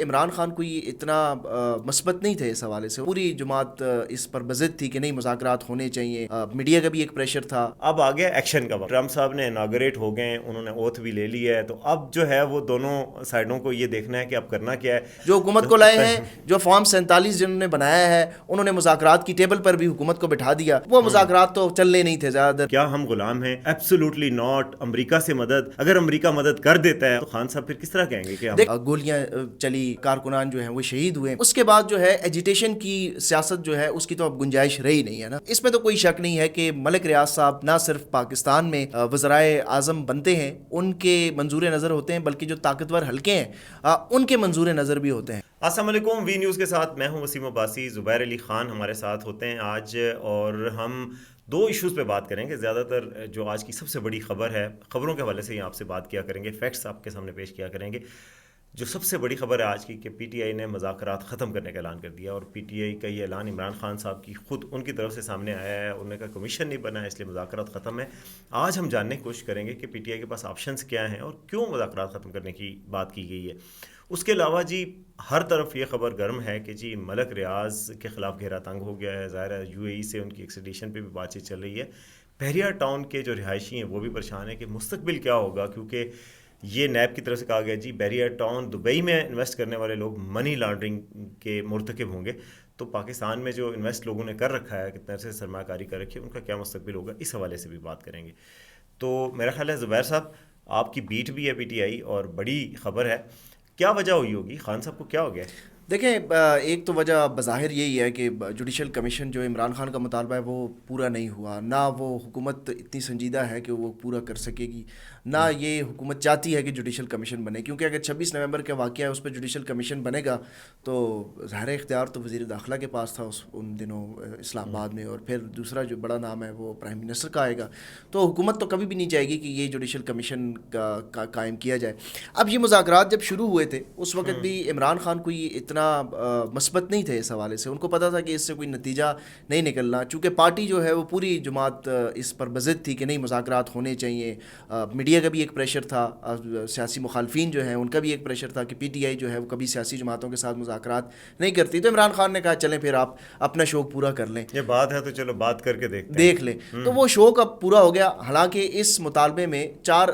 عمران خان کوئی اتنا مثبت نہیں تھے اس حوالے سے. پوری جماعت اس پر بضد تھی کہ نہیں مذاکرات ہونے چاہیے. میڈیا کا بھی ایک پریشر تھا. اب آ گیا ایکشن کا وقت. ٹرمپ صاحب نے اناگریٹ ہو گئے, انہوں نے اوتھ بھی لے لی ہے, تو اب جو ہے وہ دونوں سائڈوں کو یہ دیکھنا ہے کہ اب کرنا کیا ہے. جو حکومت کو لائے ہیں, جو فارم 47 جنہوں نے بنایا ہے, انہوں نے مذاکرات کی ٹیبل پر بھی حکومت کو بٹھا دیا. وہ مذاکرات تو چلنے نہیں تھے زیادہ در. کیا ہم غلام ہیں؟ Absolutely not. امریکہ سے مدد, اگر امریکہ مدد کر دیتا ہے تو خان صاحب پھر کس طرح کہیں گے کہ گولیاں چلی, کارکنان جو ہیں وہ شہید ہوئے. اس کے بعد جو ہے ایجیٹیشن کی سیاست جو ہے اس کی تو اب گنجائش رہی نہیں ہے نا. اس میں تو کوئی شک نہیں ہے کہ ملک ریاض صاحب نہ صرف پاکستان میں وزرائے اعظم بنتے ہیں, ان کے منظور نظر ہوتے ہیں, بلکہ جو طاقتور حلقے ہیں ان کے منظور نظر بھی ہوتے ہیں. السلام علیکم. وی نیوز کے ساتھ میں ہوں وسیم عباسی. زبیر علی خان ہمارے ساتھ ہوتے ہیں آج, اور ہم دو ایشوز پہ بات کریں گے. زیادہ تر جو آج کی سب سے بڑی خبر ہے, خبروں کے حوالے سے ہی آپ سے بات کیا کریں گے, فیکٹس آپ کے سامنے پیش کیا کریں گے. جو سب سے بڑی خبر ہے آج کی کہ پی ٹی آئی نے مذاکرات ختم کرنے کا اعلان کر دیا, اور پی ٹی آئی کا یہ اعلان عمران خان صاحب کی خود ان کی طرف سے سامنے آیا ہے. انہوں نے کہا کمیشن نہیں بنا ہے اس لیے مذاکرات ختم ہے. آج ہم جاننے کی کوشش کریں گے کہ پی ٹی آئی کے پاس آپشنز کیا ہیں اور کیوں مذاکرات ختم کرنے کی بات کی گئی ہے. اس کے علاوہ جی ہر طرف یہ خبر گرم ہے کہ جی ملک ریاض کے خلاف گھیرا تنگ ہو گیا ہے. ظاہر ہے یو اے ای سے ان کی ایکسٹریڈیشن پہ بھی بات چیت چل رہی ہے. بحریہ ٹاؤن کے جو رہائشی ہیں وہ بھی پریشان ہیں کہ مستقبل کیا ہوگا, کیونکہ یہ نیب کی طرف سے کہا گیا جی بحریہ ٹاؤن دبئی میں انویسٹ کرنے والے لوگ منی لانڈرنگ کے مرتکب ہوں گے, تو پاکستان میں جو انویسٹ لوگوں نے کر رکھا ہے, کتنے عرصے سے سرمایہ کاری کر رکھی ہے, ان کا کیا مستقبل ہوگا, اس حوالے سے بھی بات کریں گے. تو میرا خیال ہے زبیر صاحب آپ کی بیٹ بھی ہے پی ٹی آئی اور بڑی خبر ہے, کیا وجہ ہوئی ہوگی؟ خان صاحب کو کیا ہو گیا؟ دیکھیں, ایک تو وجہ بظاہر یہی ہے کہ جوڈیشل کمیشن جو عمران خان کا مطالبہ ہے وہ پورا نہیں ہوا. نہ وہ حکومت اتنی سنجیدہ ہے کہ وہ پورا کر سکے گی, نہ یہ حکومت چاہتی ہے کہ جوڈیشل کمیشن بنے, کیونکہ اگر 26 نومبر کا واقعہ ہے اس پہ جوڈیشل کمیشن بنے گا تو ظاہر اختیار تو وزیر داخلہ کے پاس تھا ان دنوں اسلام آباد میں, اور پھر دوسرا جو بڑا نام ہے وہ پرائم منسٹر کا آئے گا. تو حکومت تو کبھی بھی نہیں چاہے گی کہ یہ جوڈیشل کمیشن کا قائم کیا جائے. اب یہ مذاکرات جب شروع ہوئے تھے اس وقت بھی عمران خان کوئی اتنا مثبت نہیں تھے اس حوالے سے. ان کو پتا تھا کہ اس سے کوئی نتیجہ نہیں نکلنا, چونکہ پارٹی جو ہے وہ پوری جماعت اس پر بضد تھی کہ نہیں مذاکرات ہونے چاہیے. میڈیا کا بھی ایک پریشر تھا, سیاسی مخالفین جو ہیں ان کا بھی ایک پریشر تھا کہ پی ٹی آئی جو ہے وہ کبھی سیاسی جماعتوں کے ساتھ مذاکرات نہیں کرتی. تو عمران خان نے کہا چلیں پھر آپ اپنا شوق پورا کر لیں, یہ بات ہے تو چلو بات کر کے دیکھ لیں. تو وہ شوق اب پورا ہو گیا. حالانکہ اس مطالبے میں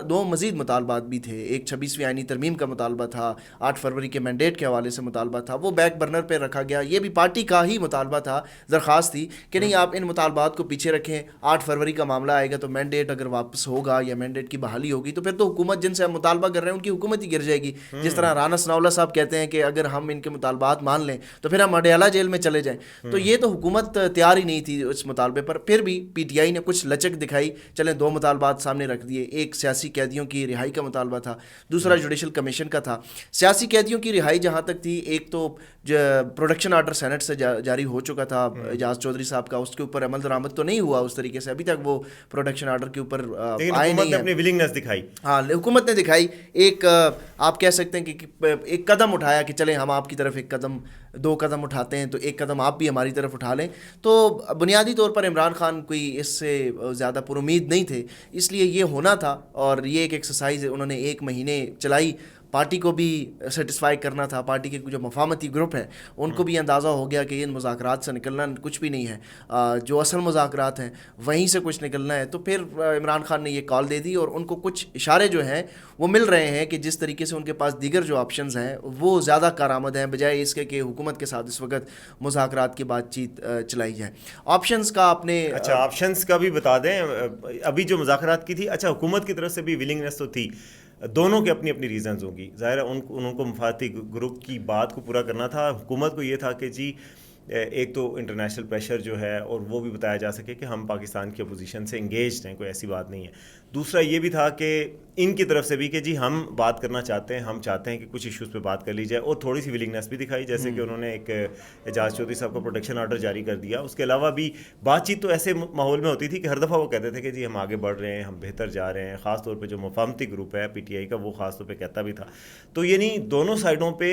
دو مزید مطالبات بھی تھے. ایک 26ویں آئینی ترمیم کا مطالبہ تھا, 8 فروری کے مینڈیٹ کے حوالے سے مطالبہ تھا, وہ بیک برنر پہ رکھا گیا. یہ بھی پارٹی کا ہی مطالبہ تھا, درخواست تھی کہ نہیں آپ ان مطالبات کو پیچھے رکھیں, 8 فروری کا معاملہ آئے گا تو مینڈیٹ اگر واپس ہوگا یا مینڈیٹ کی بحالی ہوگی تو پھر تو حکومت جن سے ہم مطالبہ کر رہے ہیں ان کی حکومت ہی گر جائے گی. جس طرح رانا ثناءاللہ صاحب کہتے ہیں کہ اگر ہم ان کے مطالبات مان لیں تو پھر ہم اڈیالہ جیل میں چلے جائیں. تو یہ تو حکومت تیار ہی نہیں تھی اس مطالبے پر. پھر بھی پی ٹی آئی نے کچھ لچک دکھائی, چلیں 2 مطالبات سامنے رکھ دیے. ایک سیاسی قیدیوں کی رہائی کا مطالبہ تھا, دوسرا جوڈیشل کمیشن کا تھا. سیاسی قیدیوں کی رہائی جہاں تک تھی, ایک تو پروڈکشن آرڈر سینٹ سے جاری ہو چکا تھا اعجاز چودھری صاحب کا, اس کے اوپر عمل درآمد تو نہیں ہوا اس طریقے سے, ابھی تک وہ پروڈکشن آرڈر کے اوپر آئے نہیں ہیں. اپنی ولنگنس دکھائی, ہاں حکومت نے دکھائی. ایک آپ کہہ سکتے ہیں کہ ایک قدم اٹھایا کہ چلیں ہم آپ کی طرف ایک قدم 2 قدم اٹھاتے ہیں تو ایک قدم آپ بھی ہماری طرف اٹھا لیں. تو بنیادی طور پر عمران خان کوئی اس سے زیادہ پر امید نہیں تھے, اس لیے یہ ہونا تھا. اور یہ ایک ایکسرسائز انہوں نے 1 مہینے چلائی, پارٹی کو بھی سیٹسفائی کرنا تھا. پارٹی کے جو مفاہمتی گروپ ہیں ان کو بھی اندازہ ہو گیا کہ ان مذاکرات سے نکلنا کچھ بھی نہیں ہے, جو اصل مذاکرات ہیں وہیں سے کچھ نکلنا ہے. تو پھر عمران خان نے یہ کال دے دی, اور ان کو کچھ اشارے جو ہیں وہ مل رہے ہیں کہ جس طریقے سے ان کے پاس دیگر جو آپشنز ہیں وہ زیادہ کارآمد ہیں, بجائے اس کے کہ حکومت کے ساتھ اس وقت مذاکرات کی بات چیت چلائی جائے. آپشنز کا آپ نے اچھا آپشنز کا بھی بتا دیں. ابھی جو مذاکرات کی تھی, اچھا حکومت کی طرف سے بھی ولنگنس تو تھی, دونوں کے اپنی اپنی ریزنز ہوں گی. ظاہر ہے ان کو مفاداتی گروپ کی بات کو پورا کرنا تھا. حکومت کو یہ تھا کہ جی ایک تو انٹرنیشنل پریشر جو ہے, اور وہ بھی بتایا جا سکے کہ ہم پاکستان کی اپوزیشن سے انگیجڈ ہیں, کوئی ایسی بات نہیں ہے. دوسرا یہ بھی تھا کہ ان کی طرف سے بھی کہ جی ہم بات کرنا چاہتے ہیں, ہم چاہتے ہیں کہ کچھ ایشوز پہ بات کر لی جائے, اور تھوڑی سی ولنگنس بھی دکھائی, جیسے کہ انہوں نے ایک اعجاز چودھری صاحب کو پروٹیکشن آرڈر جاری کر دیا. اس کے علاوہ بھی بات چیت تو ایسے ماحول میں ہوتی تھی کہ ہر دفعہ وہ کہتے تھے کہ جی ہم آگے بڑھ رہے ہیں, ہم بہتر جا رہے ہیں. خاص طور پہ جو مفاہمتی گروپ ہے پی ٹی آئی کا وہ خاص طور پہ کہتا بھی تھا. تو یعنی دونوں سائڈوں پہ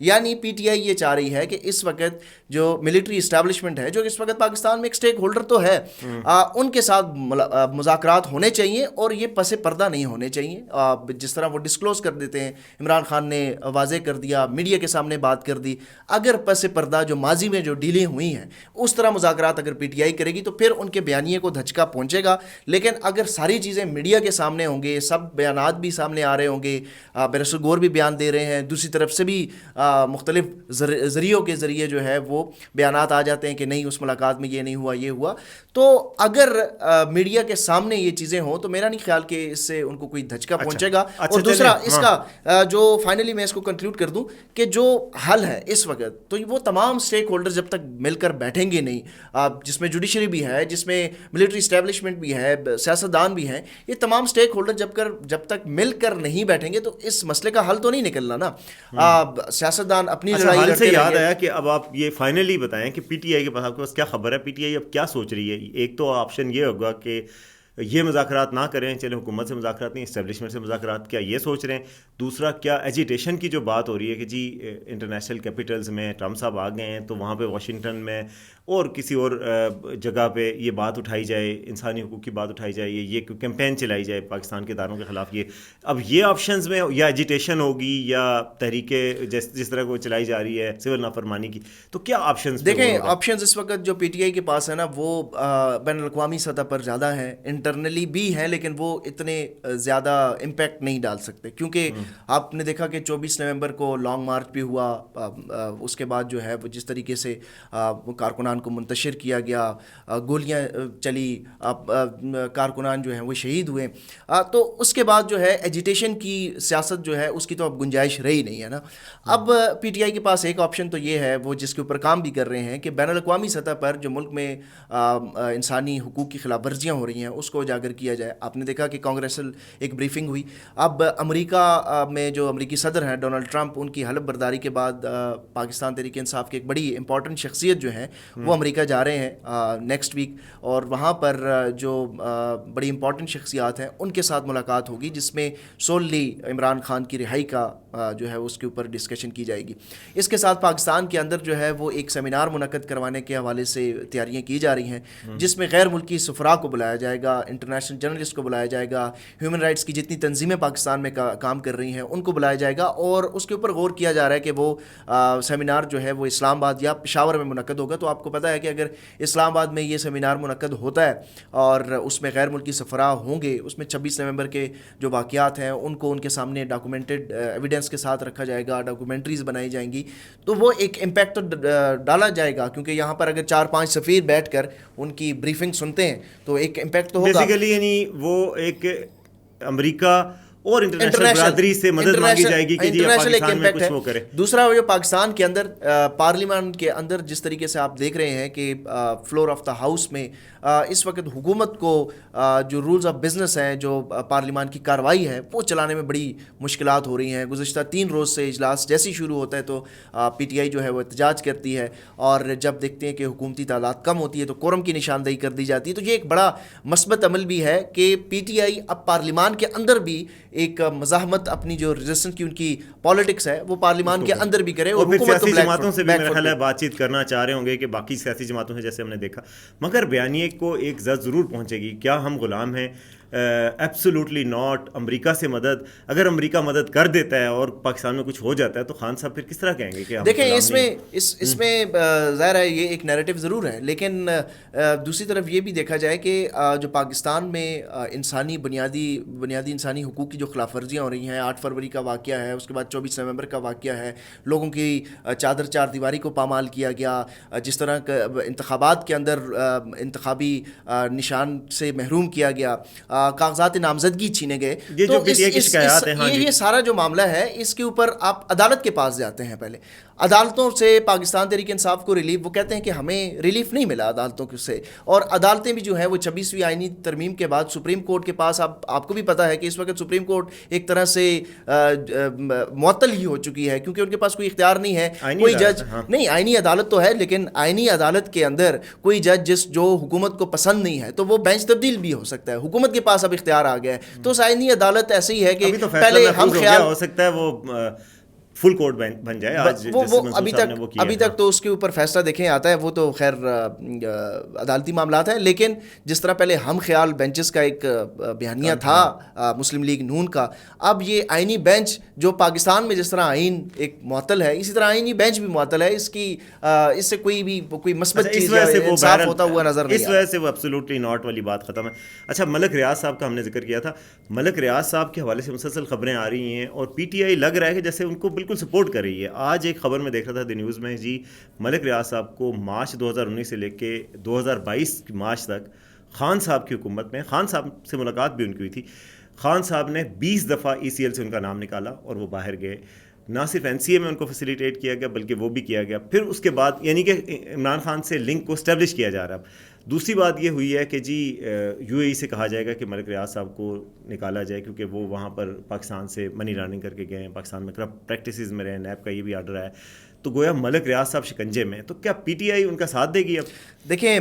یعنی پی ٹی آئی یہ چاہ رہی ہے کہ اس وقت جو ملٹری اسٹیبلشمنٹ ہے, جو اس وقت پاکستان میں ایک اسٹیک ہولڈر تو ہے, ان کے ساتھ مذاکرات ہونے چاہیے اور یہ پس پردہ نہیں ہونے چاہیے. جس طرح وہ ڈسکلوز کر دیتے ہیں, عمران خان نے واضح کر دیا, میڈیا کے سامنے بات کر دی, اگر پس پردہ جو ماضی میں جو ڈیلیں ہوئی ہیں اس طرح مذاکرات اگر پی ٹی آئی کرے گی تو پھر ان کے بیانیے کو دھچکا پہنچے گا. لیکن اگر ساری چیزیں میڈیا کے سامنے ہوں گے, سب بیانات بھی سامنے آ رہے ہوں گے, بیرسٹر گور بھی بیان دے رہے ہیں, دوسری طرف سے بھی مختلف ذریعوں کے ذریعے جو ہے وہ بیانات آ جاتے ہیں کہ نہیں اس ملاقات میں یہ نہیں ہوا, یہ ہوا, تو اگر میڈیا کے سامنے یہ چیزیں ہوں تو میرا نہیں خیال کہ اس سے ان کو کوئی دھچکا پہنچے گا. اور دوسرا اس کا جو فائنلی میں اس کو کنکلوڈ کر دوں کہ جو حل ہے اس وقت, تو وہ تمام اسٹیک ہولڈر جب تک مل کر بیٹھیں گے نہیں, جس میں جوڈیشری بھی ہے, جس میں ملٹری اسٹیبلشمنٹ بھی ہے, سیاستدان بھی ہیں, یہ تمام اسٹیک ہولڈر جب تک مل کر نہیں بیٹھیں گے تو اس مسئلے کا حل تو نہیں نکلنا نا. سیاستدان اپنی لڑائی حل لڑتے سے یاد رہیں گے. آیا کہ اب آپ یہ فائنلی بتائیں کہ پی ٹی آئی کے پاس آپ کے پاس کیا خبر ہے, پی ٹی آئی اب کیا سوچ رہی ہے؟ ایک تو آپشن یہ ہوگا کہ یہ مذاکرات نہ کریں, چلیں حکومت سے مذاکرات نہیں, اسٹیبلشمنٹ سے مذاکرات, کیا یہ سوچ رہے ہیں؟ دوسرا, کیا ایجیٹیشن کی جو بات ہو رہی ہے کہ جی انٹرنیشنل کیپٹلز میں ٹرمپ صاحب آ گئے ہیں تو وہاں پہ واشنگٹن میں اور کسی اور جگہ پہ یہ بات اٹھائی جائے, انسانی حقوق کی بات اٹھائی جائے, یہ کیمپین چلائی جائے پاکستان کے اداروں کے خلاف, یہ اب یہ آپشنز میں یا ایجیٹیشن ہوگی یا تحریکیں جس طرح کو چلائی جا رہی ہے سول نافرمانی کی, تو کیا آپشنز؟ دیکھیں آپشنز اس وقت جو پی ٹی آئی کے پاس ہے نا وہ بین الاقوامی سطح پر زیادہ ہیں, انٹرنلی بھی ہیں, لیکن وہ اتنے زیادہ امپیکٹ نہیں ڈال سکتے کیونکہ آپ نے دیکھا کہ 24 نومبر کو لانگ مارچ بھی ہوا, اس کے بعد جو ہے وہ جس طریقے سے کارکنان کو منتشر کیا گیا, گولیاں چلی, کارکنان جو ہیں وہ شہید ہوئے, تو اس کے بعد جو ہے ایجیٹیشن کی سیاست جو ہے اس کی تو اب گنجائش رہی نہیں ہے نا. اب پی ٹی آئی کے پاس ایک آپشن تو یہ ہے, وہ جس کے اوپر کام بھی کر رہے ہیں, کہ بین الاقوامی سطح پر جو ملک میں انسانی حقوق کی خلاف ورزیاں ہو رہی ہیں اس کو اجاگر کیا جائے. آپ نے دیکھا کہ کانگریسل ایک بریفنگ ہوئی, اب امریکہ میں جو امریکی صدر ہیں ڈونلڈ ٹرمپ, ان کی حلف برداری کے بعد پاکستان تحریک انصاف کی ایک بڑی امپورٹنٹ شخصیت جو ہیں وہ امریکہ جا رہے ہیں نیکسٹ ویک, اور وہاں پر جو بڑی امپورٹنٹ شخصیات ہیں ان کے ساتھ ملاقات ہوگی, جس میں سوللی عمران خان کی رہائی کا جو ہے اس کے اوپر ڈسکشن کی جائے گی. اس کے ساتھ پاکستان کے اندر جو ہے وہ ایک سیمینار منعقد کروانے کے حوالے سے تیاریاں کی جا رہی ہیں, جس میں غیر ملکی سفراء کو بلایا جائے گا, انٹرنیشنل جرنلسٹ کو بلایا جائے گا, ہیومن رائٹس کی جتنی تنظیمیں پاکستان میں کام کر رہی ہیں ان کو بلایا جائے گا, اور اس کے اوپر غور کیا جا رہا ہے کہ وہ سیمینار جو ہے وہ اسلام آباد یا پشاور میں منعقد ہوگا. تو آپ کو پتہ ہے کہ اگر اسلام آباد میں یہ سیمینار منعقد ہوتا ہے اور اس میں غیر ملکی سفراء ہوں گے, اس میں 26 نومبر کے جو واقعات ہیں ان کو ان کے سامنے ڈاکومنٹڈ ایویڈنس کے ساتھ رکھا جائے گا, ڈاکومنٹریز بنائی جائیں گی, تو وہ ایک امپیکٹ تو ڈالا جائے گا, کیونکہ یہاں پر اگر 4-5 سفیر بیٹھ کر ان کی بریفنگ سنتے ہیں تو ایک امپیکٹ تو ہوگا. بیسیکلی یعنی وہ ایک امریکہ اور انٹرنیشنل برادری سے مدد مانگی جائے گی کہ جی پاکستان میں کچھ وہ کرے. دوسرا جو پاکستان کے اندر پارلیمان کے اندر جس طریقے سے آپ دیکھ رہے ہیں کہ فلور آف دا ہاؤس میں اس وقت حکومت کو جو رولز آف بزنس ہیں, جو پارلیمان کی کارروائی ہے وہ چلانے میں بڑی مشکلات ہو رہی ہیں. گزشتہ 3 روز سے اجلاس جیسے ہی شروع ہوتا ہے تو پی ٹی آئی جو ہے وہ احتجاج کرتی ہے, اور جب دیکھتے ہیں کہ حکومتی تعداد کم ہوتی ہے تو کورم کی نشاندہی کر دی جاتی ہے. تو یہ ایک بڑا مثبت عمل بھی ہے کہ پی ٹی آئی اب پارلیمان کے اندر بھی ایک مزاحمت, اپنی جو ریزسٹنس کی ان کی پالیٹکس ہے وہ پارلیمان کے اندر بھی کرے, اور سیاسی جماعتوں سے بھی میرا خیال ہے بات چیت کرنا چاہ رہے ہوں گے کہ باقی سیاسی جماعتوں سے جیسے ہم نے دیکھا, مگر بیانیے کو ایک زد ضرور پہنچے گی, کیا ہم غلام ہیں؟ Absolutely not. امریکہ سے مدد, اگر امریکہ مدد کر دیتا ہے اور پاکستان میں کچھ ہو جاتا ہے تو خان صاحب پھر کس طرح کہیں گے کہ دیکھیں اس میں ظاہر ہے یہ ایک نیریٹو ضرور ہے, لیکن دوسری طرف یہ بھی دیکھا جائے کہ جو پاکستان میں انسانی بنیادی انسانی حقوق کی جو خلاف ورزیاں ہو رہی ہیں, 8 فروری کا واقعہ ہے, اس کے بعد 24 نومبر کا واقعہ ہے, لوگوں کی چار دیواری کو پامال کیا گیا, جس طرح انتخابات کے اندر انتخابی نشان سے محروم کیا گیا, کاغذات نامزدگی چھینے گئے, تو یہ سارا جو معاملہ ہے اس کے اوپر آپ عدالت کے پاس جاتے ہیں. پہلے عدالتوں سے پاکستان تحریک انصاف کو ریلیف, وہ کہتے ہیں کہ ہمیں ریلیف نہیں ملا عدالتوں سے, اور عدالتیں بھی جو ہیں وہ 26ویں آئینی ترمیم کے بعد سپریم کورٹ کے پاس, آپ کو بھی پتہ ہے کہ اس وقت سپریم کورٹ ایک طرح سے معطل ہی ہو چکی ہے, کیونکہ ان کے پاس کوئی اختیار نہیں ہے, کوئی جج نہیں. آئینی عدالت تو ہے, لیکن آئینی عدالت کے اندر کوئی جج جو حکومت کو پسند نہیں ہے تو وہ بینچ تبدیل بھی ہو سکتا ہے. حکومت کے پاس اب اختیار آ گیا ہے. تو آئینی عدالت ایسے ہی ہے کہ ابھی تو پہلے فیصلہ ہم محفوظ ہو خیال گیا، ہو سکتا ہے وہ فل کورٹ بن جائے آج وہ ابھی تک تو اس کے اوپر فیصلہ دیکھیں آتا ہے، وہ تو خیر عدالتی معاملات ہیں. لیکن جس طرح پہلے ہم خیال بینچز کا ایک بیانیہ تھا مسلم لیگ نون کا، اب یہ آئینی بینچ جو پاکستان میں جس طرح آئین ایک معطل ہے، اسی طرح آئینی بینچ بھی معطل ہے. اس سے کوئی مثبت چیز یا انصاف ہوتا ہوا نظر نہیں اس وجہ سے وہ ایبسولوٹلی ناٹ والی بات ختم ہے. اچھا، ملک ریاض صاحب کا ہم نے ذکر کیا تھا. ملک ریاض صاحب کے حوالے سے مسلسل خبریں آ رہی ہیں اور پی ٹی آئی لگ رہا ہے کہ جیسے ان کو بالکل سپورٹ کر رہی ہے. آج ایک خبر میں دیکھ رہا تھا دی نیوز میں، جی ملک ریاض صاحب کو مارچ 2019 سے لے کے 2022 کی مارچ تک خان صاحب کی حکومت میں، خان صاحب سے ملاقات بھی ان کی ہوئی تھی، خان صاحب نے 20 دفعہ ای سی ایل سے ان کا نام نکالا اور وہ باہر گئے. نہ صرف این سی اے میں ان کو فیسیلیٹیٹ کیا گیا بلکہ وہ بھی کیا گیا. پھر اس کے بعد یعنی کہ عمران خان سے لنک کو اسٹیبلش کیا جا رہا ہے. دوسری بات یہ ہوئی ہے کہ جی یو اے ای سے کہا جائے گا کہ ملک ریاض صاحب کو نکالا جائے کیونکہ وہ وہاں پر پاکستان سے منی لانڈرنگ کر کے گئے ہیں، پاکستان میں کرپٹ پریکٹسز میں رہے. نیب کا یہ بھی آرڈر ہے. تو گویا ملک ریاض صاحب شکنجے میں. تو کیا پی ٹی آئی ان کا ساتھ دے گی؟ اب دیکھیں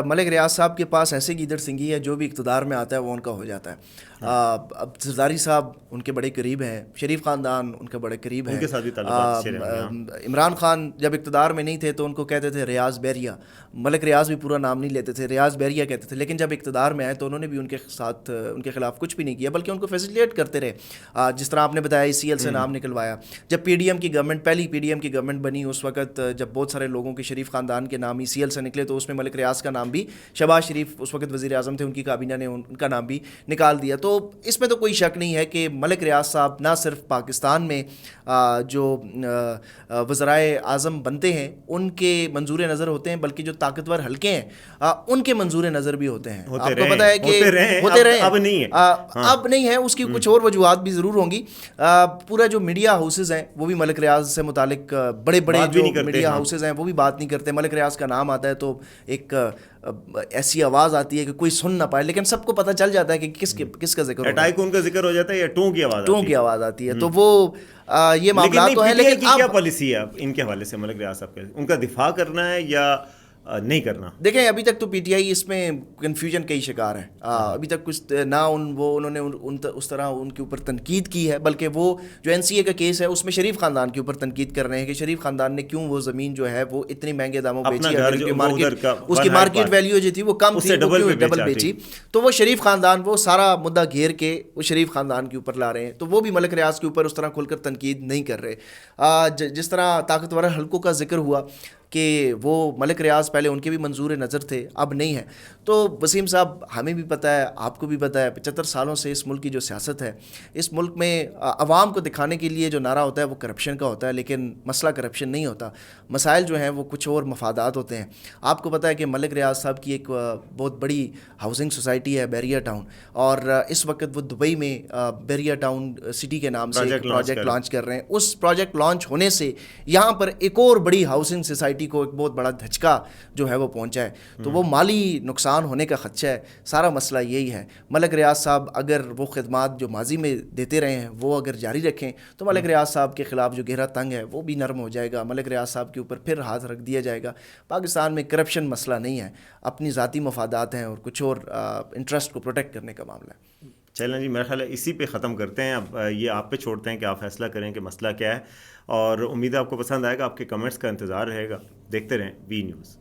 ملک ریاض صاحب کے پاس ایسے گیدڑ سنگھی ہے، جو بھی اقتدار میں آتا ہے وہ ان کا ہو جاتا ہے. اب زرداری صاحب ان کے بڑے قریب ہیں، شریف خاندان ان کے بڑے قریب ہیں، ان کے ساتھ بھی تعلقات اچھے رہے. عمران خان جب اقتدار میں نہیں تھے تو ان کو کہتے تھے ریاض بیریا، ملک ریاض بھی پورا نام نہیں لیتے تھے، ریاض بیریا کہتے تھے. لیکن جب اقتدار میں آئے تو انہوں نے بھی ان کے ساتھ ان کے خلاف کچھ بھی نہیں کیا بلکہ ان کو فیسیلیٹ کرتے رہے. جس طرح آپ نے بتایا ای سی ایل سے نام نکلوایا. جب پی ڈی ایم کی گورنمنٹ، پہلی پی ڈی ایم کی گورنمنٹ بنی، اس وقت جب بہت سارے لوگوں کے شریف خاندان کے نام ای سی ایل سے نکلے تو اس میں ملک ریاض کا نام بھی، شہباز شریف اس وقت وزیر اعظم تھے، ان کی کابینہ نے ان کا نام بھی نکال دیا. تو اس میں تو کوئی شک نہیں ہے کہ ملک ریاض صاحب نہ صرف پاکستان میں جو وزرائے اعظم بنتے ہیں ان کے منظور نظر ہوتے ہیں، بلکہ جو طاقتور حلقے ہیں ان کے منظور نظر بھی ہوتے ہیں. آپ کو پتہ ہے کہ ہوتے رہے، اب نہیں ہے، اب نہیں ہے. اس کی کچھ اور وجوہات بھی ضرور ہوں گی. پورا جو میڈیا ہاؤسز ہیں وہ بھی ملک ریاض سے متعلق بڑے جو میڈیا ہاؤسز ہیں وہ بھی بات نہیں کرتے. ملک ریاض کا نام آتا ہے تو ایک ایسی آواز آتی ہے کہ کوئی سن نہ پائے، لیکن سب کو پتہ چل جاتا ہے کہ کس کا ذکر اٹائی کو ان کا ذکر ہو جاتا ہے یا ٹوں کی آواز آتی ہے. تو وہ یہ معاملات تو ہیں. لیکن کیا پالیسی ہے ان کے حوالے سے ملک ریاض صاحب کے؟ ان کا دفاع کرنا ہے یا نہیں کرنا؟ دیکھیں ابھی تک تو پی ٹی آئی اس میں کنفیوژن کا ہی شکار ہے. ابھی تک کچھ نہ انہوں نے اس طرح ان کے اوپر تنقید کی ہے، بلکہ وہ جو این سی اے کا کیس ہے اس میں شریف خاندان کے اوپر تنقید کر رہے ہیں کہ شریف خاندان نے کیوں وہ زمین جو ہے وہ اتنی مہنگے داموں بیچی ہے، اس کی مارکیٹ ویلیو جو تھی وہ کم تھی، ڈبل بیچی. تو وہ شریف خاندان وہ سارا مدعا گھیر کے وہ شریف خاندان کے اوپر لا رہے ہیں. تو وہ بھی ملک ریاض کے اوپر اس طرح کھل کر تنقید نہیں کر رہے. جس طرح طاقتور حلقوں کا ذکر ہوا کہ وہ ملک ریاض پہلے ان کے بھی منظور نظر تھے، اب نہیں ہے. تو وسیم صاحب ہمیں بھی پتہ ہے، آپ کو بھی پتہ ہے، 75 سالوں سے اس ملک کی جو سیاست ہے، اس ملک میں عوام کو دکھانے کے لیے جو نعرہ ہوتا ہے وہ کرپشن کا ہوتا ہے، لیکن مسئلہ کرپشن نہیں ہوتا. مسائل جو ہیں وہ کچھ اور مفادات ہوتے ہیں. آپ کو پتہ ہے کہ ملک ریاض صاحب کی ایک بہت بڑی ہاؤسنگ سوسائٹی ہے بیریا ٹاؤن، اور اس وقت وہ دبئی میں بیریا ٹاؤن سٹی کے نام سے ایک پروجیکٹ لانچ کر رہے ہیں. اس پروجیکٹ لانچ ہونے سے یہاں پر ایک اور بڑی ہاؤسنگ سوسائٹی کو ایک بہت بڑا دھچکا جو ہے وہ پہنچا ہے. تو وہ مالی نقصان ہونے کا خدشہ ہے. سارا مسئلہ یہی ہے. ملک ریاض صاحب اگر وہ خدمات جو ماضی میں دیتے رہے ہیں وہ اگر جاری رکھیں تو ملک ریاض صاحب کے خلاف جو گہرا تنگ ہے وہ بھی نرم ہو جائے گا. ملک ریاض صاحب کے اوپر پھر ہاتھ رکھ دیا جائے گا. پاکستان میں کرپشن مسئلہ نہیں ہے، اپنی ذاتی مفادات ہیں اور کچھ اور انٹرسٹ کو پروٹیکٹ کرنے کا معاملہ ہے. چلیں جی، میرا خیال ہے اسی پہ ختم کرتے ہیں. اب یہ آپ پہ چھوڑتے ہیں کہ آپ فیصلہ کریں کہ مسئلہ کیا ہے، اور امید ہے آپ کو پسند آئے گا. آپ کے کمنٹس کا انتظار رہے گا. دیکھتے رہیں وی نیوز.